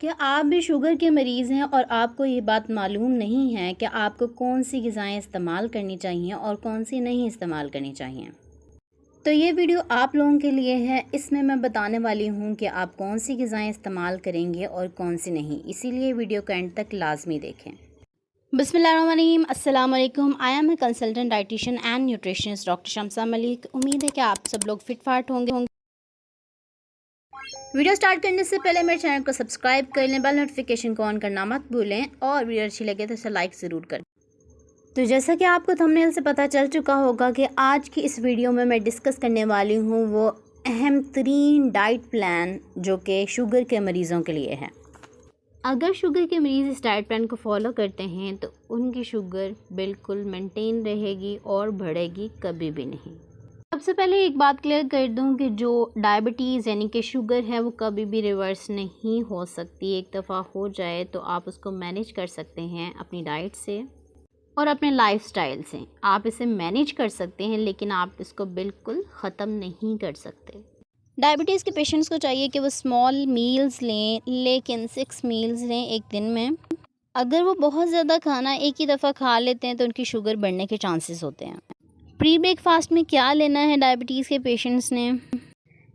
क्या आप भी शुगर के मरीज़ हैं और आपको ये बात मालूम नहीं है कि आपको कौन सी ग़िज़ाएँ इस्तेमाल करनी चाहिए और कौन सी नहीं इस्तेमाल करनी चाहिए? तो ये वीडियो आप लोगों के लिए है। इसमें मैं बताने वाली हूँ कि आप कौन सी ग़िज़ाएँ इस्तेमाल करेंगे और कौन सी नहीं, इसीलिए वीडियो को एंड तक लाज़मी देखें। बिस्मिल्लाहिर्रहमानिर्रहीम, अस्सलाम वालेकुम। I am a consultant dietitian and nutritionist doctor Shamsa Malik. उम्मीद है कि आप सब लोग फिट फाट होंगे। वीडियो स्टार्ट करने से पहले मेरे चैनल को सब्सक्राइब कर लें, बेल नोटिफिकेशन को ऑन करना मत भूलें और वीडियो अच्छी लगे तो इसे लाइक ज़रूर करें। तो जैसा कि आपको थंबनेल से पता चल चुका होगा कि आज की इस वीडियो में मैं डिस्कस करने वाली हूँ वो अहम तरीन डाइट प्लान जो कि शुगर के मरीज़ों के लिए है। अगर शुगर के मरीज़ इस डाइट प्लान को फॉलो करते हैं तो उनकी शुगर बिल्कुल मेंटेन रहेगी और बढ़ेगी कभी भी नहीं। सबसे पहले एक बात क्लियर कर दूं कि जो डायबिटीज़ यानी कि शुगर है वो कभी भी रिवर्स नहीं हो सकती। एक दफ़ा हो जाए तो आप उसको मैनेज कर सकते हैं अपनी डाइट से और अपने लाइफस्टाइल से। आप इसे मैनेज कर सकते हैं लेकिन आप इसको बिल्कुल ख़त्म नहीं कर सकते। डायबिटीज़ के पेशेंट्स को चाहिए कि वो स्मॉल मील्स लें, लेकिन 6 मील्स लें एक दिन में। अगर वो बहुत ज़्यादा खाना एक ही दफ़ा खा लेते हैं तो उनकी शुगर बढ़ने के चांसेस होते हैं। प्री ब्रेकफास्ट में क्या लेना है डायबिटीज़ के पेशेंट्स ने,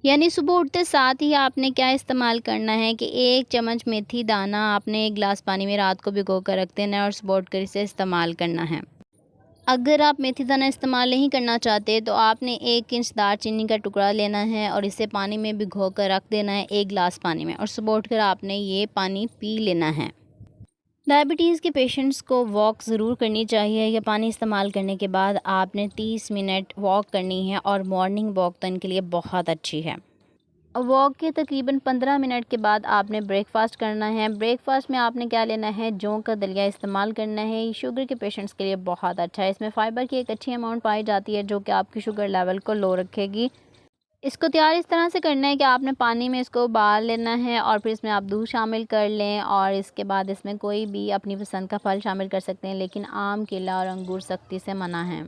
यानी सुबह उठते साथ ही आपने क्या इस्तेमाल करना है कि 1 चम्मच मेथी दाना आपने 1 गिलास पानी में रात को भिगो कर रख देना है और सुबह उठकर इसे इस्तेमाल करना है। अगर आप मेथी दाना इस्तेमाल नहीं करना चाहते तो आपने 1 इंच दालचीनी का टुकड़ा लेना है और इसे पानी में भिगो कर रख देना है 1 गिलास पानी में, और सुबह उठकर आपने ये पानी पी लेना है। डायबिटीज़ के पेशेंट्स को वॉक ज़रूर करनी चाहिए या पानी इस्तेमाल करने के बाद आपने 30 मिनट वॉक करनी है, और मॉर्निंग वॉक तो इनके लिए बहुत अच्छी है। वॉक के तकरीबन 15 मिनट के बाद आपने ब्रेकफास्ट करना है। ब्रेकफास्ट में आपने क्या लेना है, जौ का दलिया इस्तेमाल करना है। ये शुगर के पेशेंट्स के लिए बहुत अच्छा है। इसमें फ़ाइबर की एक अच्छी अमाउंट पाई जाती है जो कि आपकी शुगर लेवल को लो रखेगी। इसको तैयार इस तरह से करना है कि आपने पानी में इसको उबाल लेना है और फिर इसमें आप दूध शामिल कर लें, और इसके बाद इसमें कोई भी अपनी पसंद का फल शामिल कर सकते हैं, लेकिन आम, केला और अंगूर सख्ती से मना है।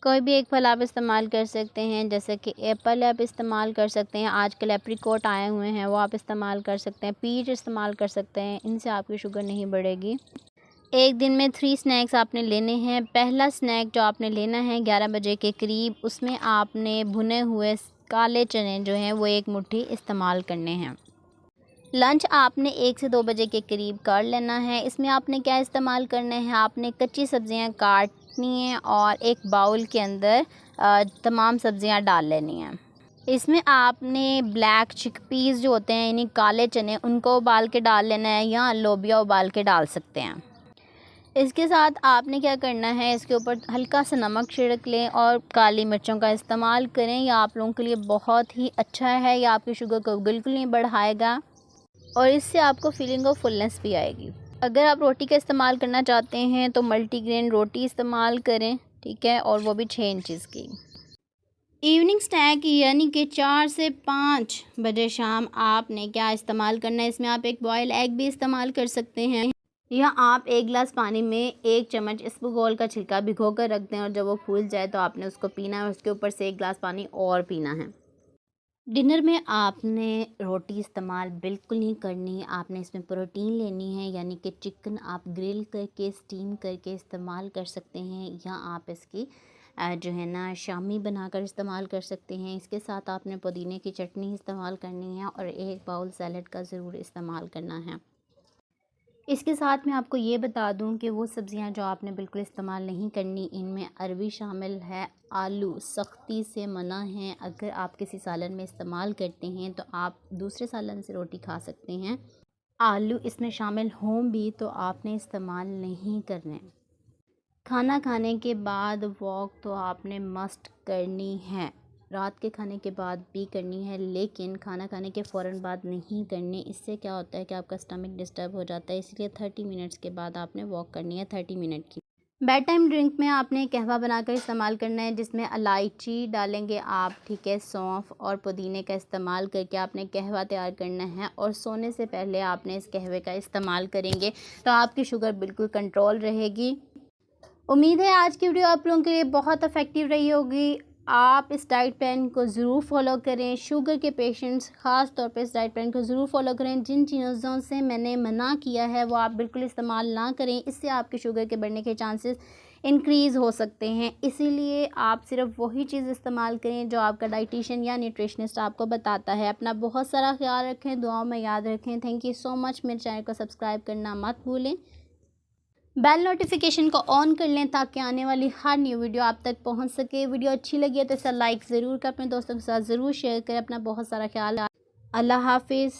कोई भी एक फल आप इस्तेमाल कर सकते हैं, जैसे कि एप्पल आप इस्तेमाल कर सकते हैं। आजकल एप्रिकॉट आए हुए हैं वो आप इस्तेमाल कर सकते हैं। पीच इस्तेमाल कर सकते हैं, इनसे आपकी शुगर नहीं बढ़ेगी। एक दिन में 3 स्नैक्स आपने लेने हैं। पहला स्नैक जो आपने लेना है 11 बजे के करीब, उसमें आपने भुने हुए काले चने जो हैं वो 1 मुट्ठी इस्तेमाल करने हैं। लंच आपने 1 से 2 बजे के करीब कर लेना है। इसमें आपने क्या इस्तेमाल करना है, आपने कच्ची सब्ज़ियां काटनी हैं और एक बाउल के अंदर तमाम सब्ज़ियां डाल लेनी हैं। इसमें आपने ब्लैक चिकपीस जो होते हैं यानी काले चने, उनको उबाल के डाल लेना है या लोबिया उबाल के डाल सकते हैं। इसके साथ आपने क्या करना है, इसके ऊपर हल्का सा नमक छिड़क लें और काली मिर्चों का इस्तेमाल करें। यह आप लोगों के लिए बहुत ही अच्छा है, यह आपकी शुगर को बिल्कुल नहीं बढ़ाएगा और इससे आपको फीलिंग ऑफ फुलनेस भी आएगी। अगर आप रोटी का इस्तेमाल करना चाहते हैं तो मल्टीग्रेन रोटी इस्तेमाल करें, ठीक है, और वो भी 6 इंचज़ की। इवनिंग स्नैक यानी कि 4 से 5 बजे शाम आपने क्या इस्तेमाल करना है, इसमें आप एक बॉयल एग भी इस्तेमाल कर सकते हैं, या आप 1 गिलास पानी में 1 चम्मच इसबगोल का छिलका भिगो कर रख दें और जब वो फूल जाए तो आपने उसको पीना है और उसके ऊपर से 1 गिलास पानी और पीना है। डिनर में आपने रोटी इस्तेमाल बिल्कुल नहीं करनी। आपने इसमें प्रोटीन लेनी है, यानी कि चिकन आप ग्रिल करके स्टीम करके इस्तेमाल कर सकते हैं, या आप इसकी जो है ना शामी बनाकर इस्तेमाल कर सकते हैं। इसके साथ आपने पुदीने की चटनी इस्तेमाल करनी है और 1 बाउल सैलड का ज़रूर इस्तेमाल करना है। इसके साथ मैं आपको ये बता दूं कि वो सब्ज़ियां जो आपने बिल्कुल इस्तेमाल नहीं करनी, इनमें अरवी शामिल है, आलू सख्ती से मना है। अगर आप किसी सालन में इस्तेमाल करते हैं तो आप दूसरे सालन से रोटी खा सकते हैं। आलू इसमें शामिल हों भी तो आपने इस्तेमाल नहीं करने। खाना खाने के बाद वॉक तो आपने मस्ट करनी है, रात के खाने के बाद भी करनी है, लेकिन खाना खाने के फ़ौरन बाद नहीं करनी। इससे क्या होता है कि आपका स्टमक डिस्टर्ब हो जाता है, इसलिए 30 मिनट्स के बाद आपने वॉक करनी है, 30 मिनट की। बेड टाइम ड्रिंक में आपने कहवा बनाकर इस्तेमाल करना है, जिसमें इलायची डालेंगे आप, ठीक है, सौंफ और पुदीने का इस्तेमाल करके आपने कहवा तैयार करना है, और सोने से पहले आपने इस कहवे का इस्तेमाल करेंगे तो आपकी शुगर बिल्कुल कंट्रोल रहेगी। उम्मीद है आज की वीडियो आप लोगों के लिए बहुत इफ़ेक्टिव रही होगी। आप इस डाइट प्लान को ज़रूर फॉलो करें। शुगर के पेशेंट्स ख़ास तौर पे इस डाइट प्लान को ज़रूर फॉलो करें। जिन चीज़ों से मैंने मना किया है वो आप बिल्कुल इस्तेमाल ना करें, इससे आपके शुगर के बढ़ने के चांसेस इंक्रीज़ हो सकते हैं। इसीलिए आप सिर्फ वही चीज़ इस्तेमाल करें जो आपका डाइटिशियन या न्यूट्रिशनिस्ट आपको बताता है। अपना बहुत सारा ख्याल रखें, दुआओं में याद रखें। Thank you so much. मेरे चैनल को सब्सक्राइब करना मत भूलें। बेल नोटिफिकेशन को ऑन कर लें ताकि आने वाली हर न्यू वीडियो आप तक पहुंच सके। वीडियो अच्छी लगी है तो इसे लाइक ज़रूर करें, अपने दोस्तों के साथ ज़रूर शेयर करें। अपना बहुत सारा ख्याल। अल्लाह हाफिज़।